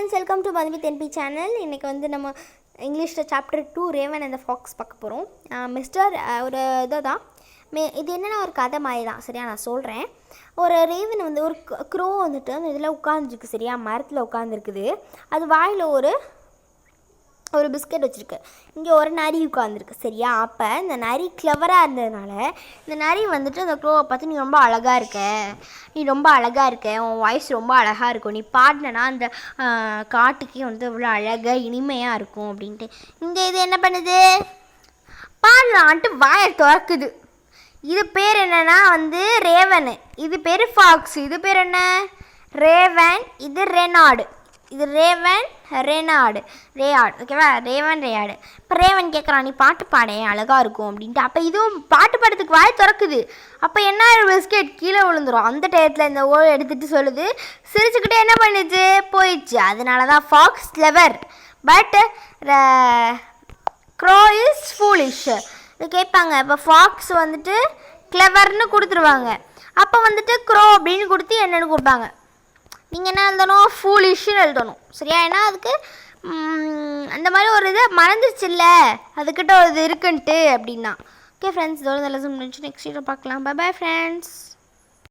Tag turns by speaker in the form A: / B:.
A: Friends, welcome to Madhumi Thenpi channel. இன்றைக்கி வந்து நம்ம இங்கிலீஷில் chapter 2 raven and the fox பார்க்க போகிறோம். மிஸ்டர் ஒரு இதை தான் இது என்னென்னா ஒரு கதை மாதிரி தான். சரியா, நான் சொல்கிறேன். ஒரு ரேவன் வந்து ஒரு க்ரோ வந்துட்டு அந்த இதில் உட்காந்துருக்கு. சரியா, மரத்தில் உட்காந்துருக்குது. அது வாயில் ஒரு பிஸ்கட் வச்சுருக்கு. இங்கே ஒரு நரி உட்காந்துருக்கு. சரியா, அப்போ இந்த நரி கிளவராக இருந்ததுனால இந்த நரி வந்துட்டு அந்த க்ரோவை பார்த்து, நீ ரொம்ப அழகாக இருக்க, நீ ரொம்ப அழகாக இருக்க, உன் வாய்ஸ் ரொம்ப அழகாக இருக்கும், நீ பாடினா அந்த காட்டுக்கே வந்து இவ்வளோ அழகாக இனிமையாக இருக்கும் அப்படின்ட்டு இங்கே இது என்ன பண்ணுது, பாடலான்ட்டு வாயை திறக்குது. இது பேர் என்னன்னா வந்து ரேவனு, இது பேர் ஃபாக்ஸ், இது பேர் என்ன ரேவன், இது ரெனாடு, இது ரேவன் ரேனாடு ரேயாடு. ஓகேவா, ரேவன் ரேயாடு. இப்போ ரேவன் கேட்குறான், நீ பாட்டு பாடேன் அழகாக இருக்கும் அப்படின்ட்டு. அப்போ இதுவும் பாட்டு பாடுறதுக்கு வாய் திறக்குது. அப்போ என்ன பிஸ்கெட் கீழே விழுந்துடும். அந்த டயத்தில் இந்த ஓ எடுத்துகிட்டு சொல்லுது, சிரிச்சுக்கிட்டே என்ன பண்ணுச்சு, போயிடுச்சு. அதனால தான் fox clever but crow is foolish. இது கேட்பாங்க. இப்போ ஃபாக்ஸ் வந்துட்டு கிளவர்னு கொடுத்துருவாங்க. அப்போ வந்துட்டு க்ரோ அப்படின்னு கொடுத்து என்னென்னு கொடுப்பாங்க. நீங்கள் என்ன எழுதணும், ஃபூலிஷ்னு எழுதணும். சரியா, ஏன்னா அதுக்கு அந்த மாதிரி ஒரு இதை மறந்துச்சு இல்லை, அதுக்கிட்ட ஒரு இது இருக்குன்ட்டு அப்படின்னா. ஓகே ஃப்ரெண்ட்ஸ், இதோட நல்ல முடிஞ்சு நெக்ஸ்ட் வீடியோ பார்க்கலாம். Bye bye friends.